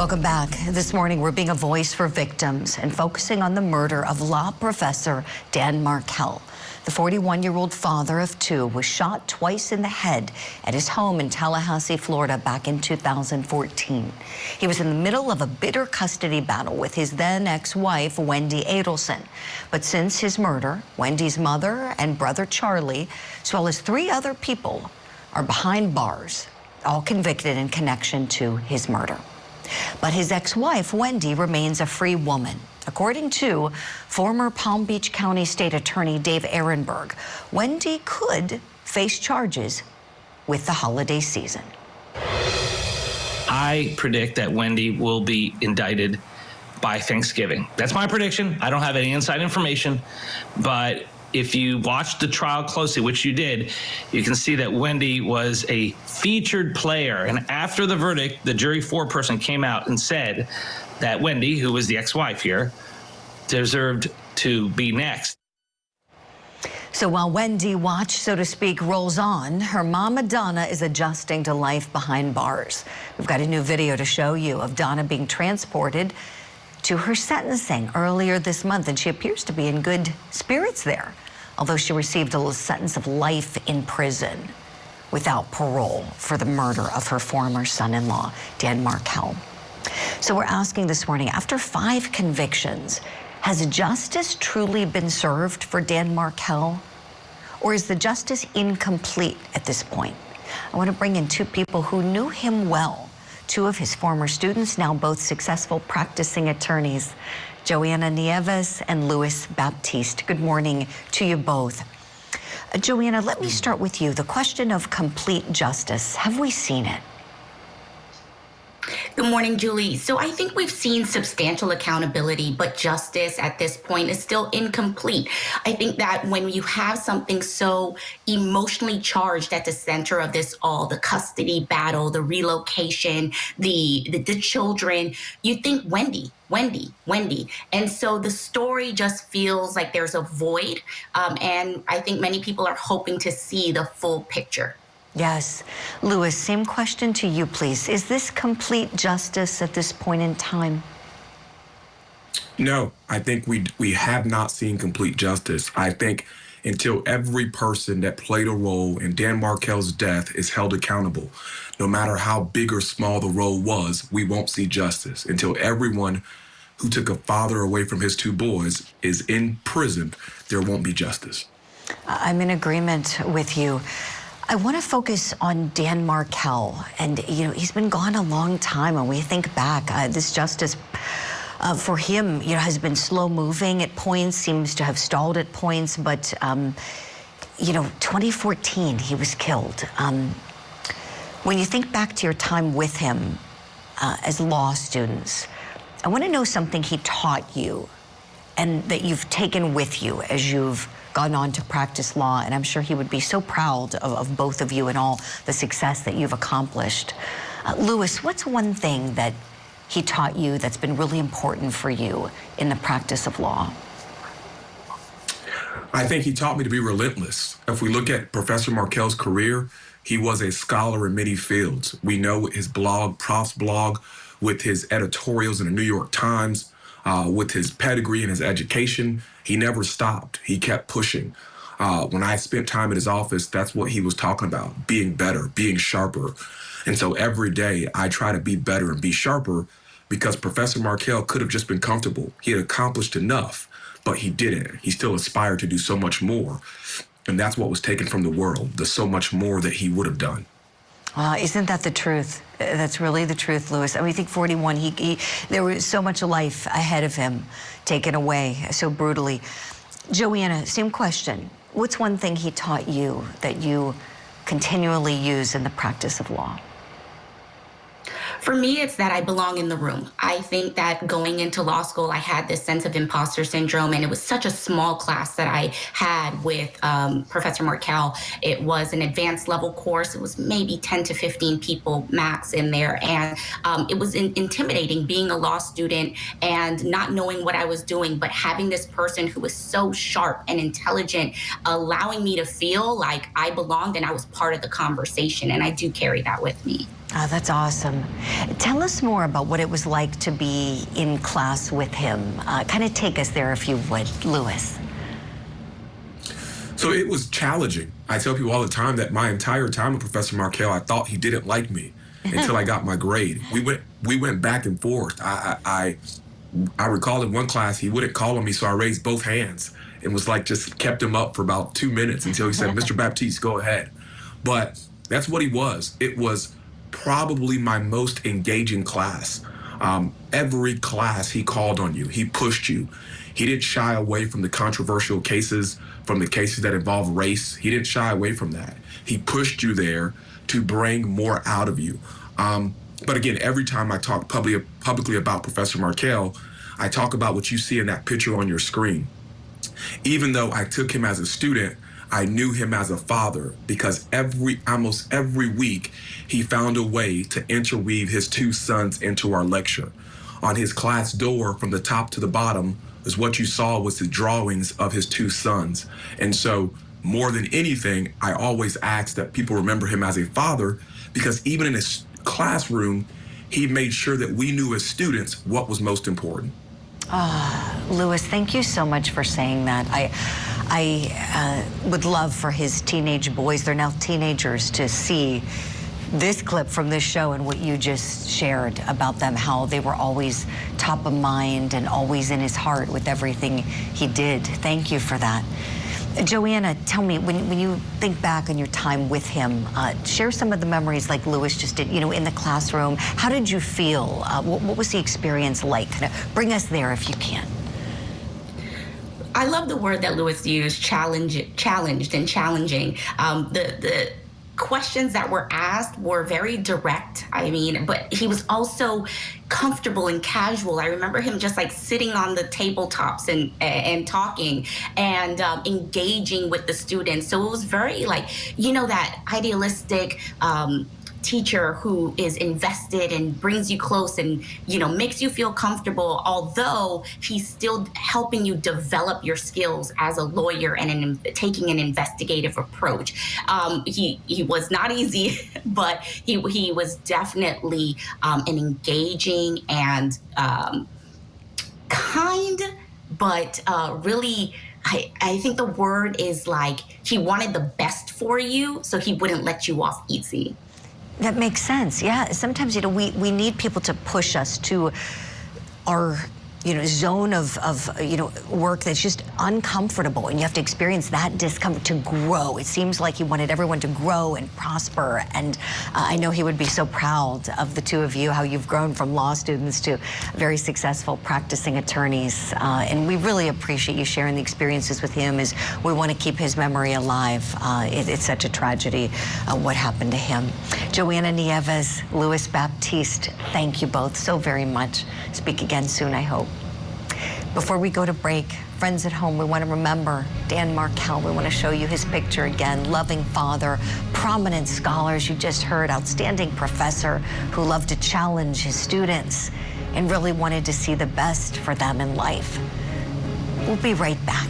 Welcome back. This morning, we're being a voice for victims and focusing on the murder of law professor Dan Markel. The 41-year-old father of two was shot twice in the head at his home in Tallahassee, Florida, back in 2014. He was in the middle of a bitter custody battle with his then ex-wife, Donna Adelson. But since his murder, Wendy's mother and brother Charlie, as well as 3 other people, are behind bars, all convicted in connection to his murder. But his ex-wife, Wendy, remains a free woman. According to former Palm Beach County State Attorney Dave Ehrenberg, Wendy could face charges with the holiday season. I predict that Wendy will be indicted by Thanksgiving. That's my prediction. I don't have any inside information, but if you watched the trial closely, which you did, you can see that Wendy was a featured player. And after the verdict, the jury foreperson came out and said that Wendy, who was the ex-wife here, deserved to be next. So while Wendy watch, so to speak, rolls on, her mama Donna is adjusting to life behind bars. We've got a new video to show you of Donna being transported to her sentencing earlier this month, and she appears to be in good spirits there, although she received a sentence of life in prison without parole for the murder of her former son-in-law, Dan Markel. So we're asking this morning, after 5 convictions, has justice truly been served for Dan Markel? Or is the justice incomplete at this point? I want to bring in 2 people who knew him well. 2 of his former students, now both successful practicing attorneys, Joanna Nieves and Luis Baptiste. Good morning to you both. Joanna, let me start with you. The question of complete justice, have we seen it? Good morning, Julie. So I think we've seen substantial accountability, but justice at this point is still incomplete. I think that when you have something so emotionally charged at the center of this all, the custody battle, the relocation, the children, you think Wendy. And so the story just feels like there's a void. And I think many people are hoping to see the full picture. Yes. Luis, same question to you, please. Is this complete justice at this point in time? No, I think we have not seen complete justice. I think until every person that played a role in Dan Markel's death is held accountable, no matter how big or small the role was, we won't see justice. Until everyone who took a father away from his 2 boys is in prison, there won't be justice. I'm in agreement with you. I want to focus on Dan Markel, and he's been gone a long time. When we think back, this justice for him, has been slow moving at points, seems to have stalled at points. But 2014, he was killed. When you think back to your time with him as law students, I want to know something he taught you, and that you've taken with you as you've gone on to practice law, and I'm sure he would be so proud of both of you and all the success that you've accomplished. Luis, what's one thing that he taught you that's been really important for you in the practice of law? I think he taught me to be relentless. If we look at Professor Markel's career, he was a scholar in many fields. We know his blog, Prof's blog, with his editorials in the New York Times, with his pedigree and his education, he never stopped. He kept pushing. When I spent time at his office, that's what he was talking about, being better, being sharper. And so every day I try to be better and be sharper, because Professor Markel could have just been comfortable. He had accomplished enough, but he didn't. He still aspired to do so much more. And that's what was taken from the world, the so much more that he would have done. Isn't that the truth? That's really the truth, Luis. I mean, I think 41, there was so much life ahead of him taken away so brutally. Joanna, same question. What's one thing he taught you that you continually use in the practice of law? For me, it's that I belong in the room. I think that going into law school, I had this sense of imposter syndrome, and it was such a small class that I had with Professor Markel. It was an advanced level course. It was maybe 10 to 15 people max in there, and it was intimidating being a law student and not knowing what I was doing, but having this person who was so sharp and intelligent, allowing me to feel like I belonged and I was part of the conversation, and I do carry that with me. Oh, that's awesome. Tell us more about what it was like to be in class with him. Kind of take us there, if you would, Lewis. So it was challenging. I tell people all the time that my entire time with Professor Markel, I thought he didn't like me until I got my grade. We went back and forth. I recall in one class, he wouldn't call on me, so I raised both hands and was like, just kept him up for about 2 minutes until he said, Mr. Baptiste, go ahead. But that's what he was. It was probably my most engaging class. Every class he called on you, he pushed you. He didn't shy away from the controversial cases, from the cases that involve race. He didn't shy away from that. He pushed you there to bring more out of you. But again, every time I talk publicly about Professor Markel, I talk about what you see in that picture on your screen. Even though I took him as a student, I knew him as a father, because almost every week he found a way to interweave his two sons into our lecture. On his class door, from the top to the bottom, is what you saw was the drawings of his two sons. And so more than anything, I always ask that people remember him as a father, because even in his classroom, he made sure that we knew as students what was most important. Lewis, thank you so much for saying that. I would love for his teenage boys, they're now teenagers, to see this clip from this show and what you just shared about them, how they were always top of mind and always in his heart with everything he did. Thank you for that. Joanna, tell me, when you think back on your time with him, share some of the memories like Lewis just did, in the classroom. How did you feel? What was the experience like? Kind of bring us there if you can. I love the word that Lewis used, challenged and challenging. The questions that were asked were very direct. But he was also comfortable and casual. I remember him just like sitting on the tabletops and talking and engaging with the students. So it was very that idealistic teacher who is invested and brings you close and makes you feel comfortable, although he's still helping you develop your skills as a lawyer and taking an investigative approach. He was not easy, but he was definitely an engaging and kind, but really I think the word is he wanted the best for you, so he wouldn't let you off easy. That makes sense. Yeah, sometimes we need people to push us to our zone of work that's just uncomfortable, and you have to experience that discomfort to grow. It seems like he wanted everyone to grow and prosper, and I know he would be so proud of the two of you, how you've grown from law students to very successful practicing attorneys, and we really appreciate you sharing the experiences with him, as we want to keep his memory alive. It's such a tragedy what happened to him. Joanna Nieves, Lewis Baptiste, thank you both so very much. Speak again soon, I hope. Before we go to break, friends at home, we want to remember Dan Markel. We want to show you his picture again. Loving father, prominent scholars you just heard, outstanding professor who loved to challenge his students and really wanted to see the best for them in life. We'll be right back.